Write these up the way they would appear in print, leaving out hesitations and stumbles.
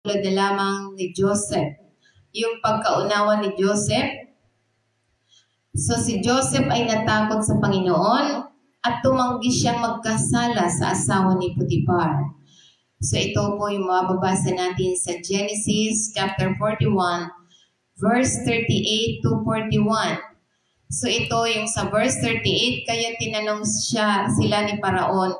tulad na lamang ni Joseph. Yung pagkaunawa ni Joseph. So si Joseph ay natakot sa Panginoon at tumanggi siyang magkasala sa asawa ni Potiphar. So ito po yung mababasa natin sa Genesis chapter 41, verse 38 to 41. So ito yung sa verse 38, kaya tinanong sila ni Paraon,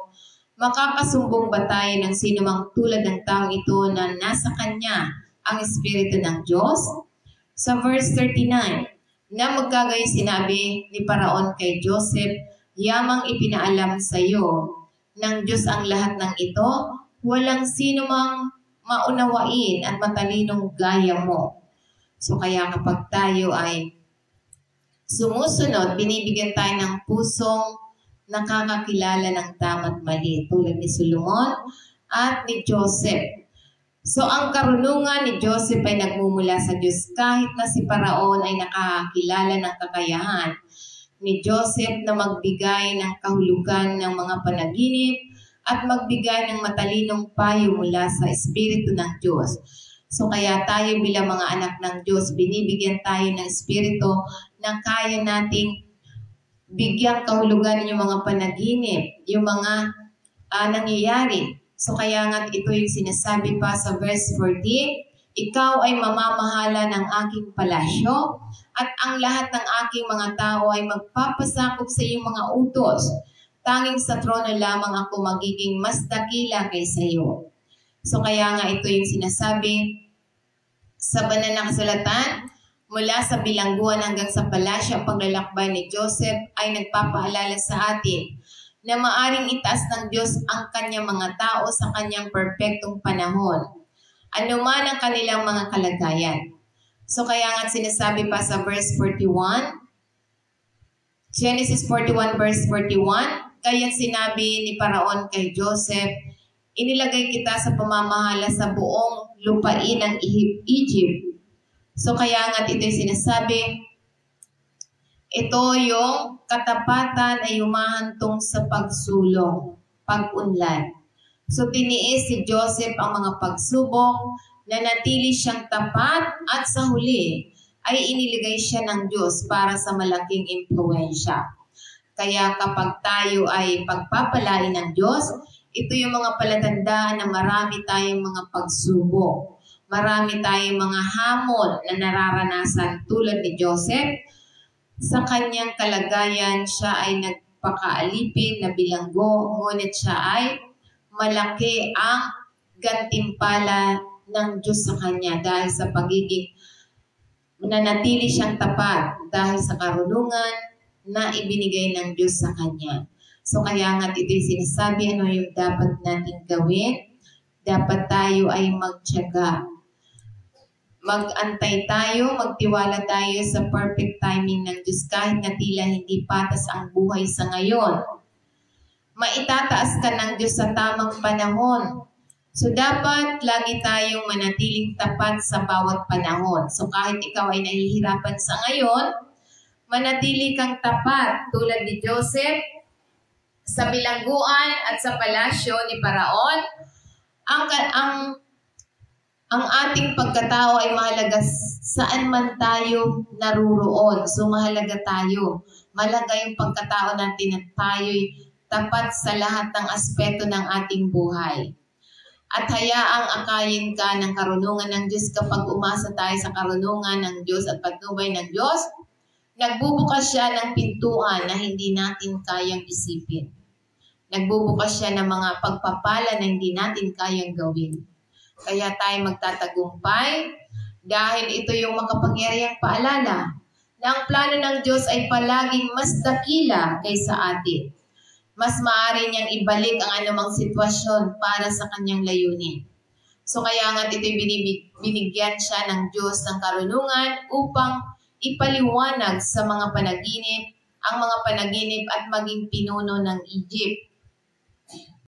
makakasumbong ba tayo ng sinumang tulad ng taong ito na nasa kanya ang Espiritu ng Diyos? Sa verse 39, na magkagayon sinabi ni Paraon kay Joseph, yamang ipinaalam sa iyo ng Diyos ang lahat ng ito, walang sinumang maunawain at matalinong gaya mo. So kaya kapag tayo ay sumusunod, binibigyan tayo ng pusong nakakakilala ng tama at mali tulad ni Solomon at ni Joseph. So ang karunungan ni Joseph ay nagmumula sa Diyos kahit na si Paraon ay nakakakilala ng kakayahan ni Joseph na magbigay ng kahulugan ng mga panaginip at magbigay ng matalinong payo mula sa Espiritu ng Diyos. So kaya tayo bilang mga anak ng Diyos, binibigyan tayo ng Espiritu na kaya nating bigyang kahulugan yung mga panaginip, yung mga nangyayari. So kaya nga ito yung sinasabi pa sa verse 14, ikaw ay mamamahala ng aking palasyo at ang lahat ng aking mga tao ay magpapasakop sa iyong mga utos. Tanging sa trono lamang ako magiging mas dakila kaysa iyo. So kaya nga ito yung sinasabi sa banal na kasulatan, mula sa bilangguan hanggang sa palasyo, ang paglalakbay ni Joseph ay nagpapaalala sa atin na maaring itaas ng Diyos ang kanyang mga tao sa kanyang perpektong panahon, anuman ang kanilang mga kalagayan. So kaya nga sinasabi pa sa verse 41, Genesis 41 verse 41, kaya sinabi ni Paraon kay Joseph, inilagay kita sa pamamahala sa buong lupain ng Egypt. So kaya nga ito yung sinasabi, ito yung katapatan ay humahantong sa pagsulong, pag-unlad. So tiniis si Joseph ang mga pagsubok, nanatili siyang tapat at sa huli ay iniligay siya ng Diyos para sa malaking impluwensya. Kaya kapag tayo ay pagpapalain ng Diyos, ito yung mga palatandaan na marami tayong mga pagsubok. Marami tayong mga hamon na nararanasan tulad ni Joseph. Sa kanyang kalagayan, siya ay nagpakaalipin na bilanggo, ngunit siya ay malaki ang gantimpala ng Diyos sa kanya dahil sa pagiging nanatili siyang tapat dahil sa karunungan na ibinigay ng Diyos sa kanya. So kaya nga ito yung sinasabi, ano yung dapat natin gawin? Dapat tayo ay magtiyaga. Mag-antay tayo, magtiwala tayo sa perfect timing ng Diyos kahit na tila hindi patas ang buhay sa ngayon. Maitataas ka ng Diyos sa tamang panahon. So dapat lagi tayong manatiling tapat sa bawat panahon. So kahit ikaw ay nahihirapan sa ngayon, manatili kang tapat tulad ni Joseph sa bilangguan at sa palasyo ni Paraon. Ang ating pagkatao ay mahalaga saan man tayo naruroon. So mahalaga tayo. Mahalaga yung pagkatao natin at tayo'y tapat sa lahat ng aspeto ng ating buhay. At hayaang akayin ka ng karunungan ng Diyos kapag umasa tayo sa karunungan ng Diyos at patnubay ng Diyos, nagbubukas siya ng pintuan na hindi natin kayang isipin. Nagbubukas siya ng mga pagpapala na hindi natin kayang gawin. Kaya tayo magtatagumpay dahil ito yung makapangyarihang paalala na ang plano ng Diyos ay palaging mas dakila kaysa atin. Mas maaari niyang ibalik ang anumang sitwasyon para sa kanyang layunin. So kaya nga ito'y binigyan siya ng Diyos ng karunungan upang ipaliwanag sa mga panaginip, ang mga panaginip at maging pinuno ng Egypt.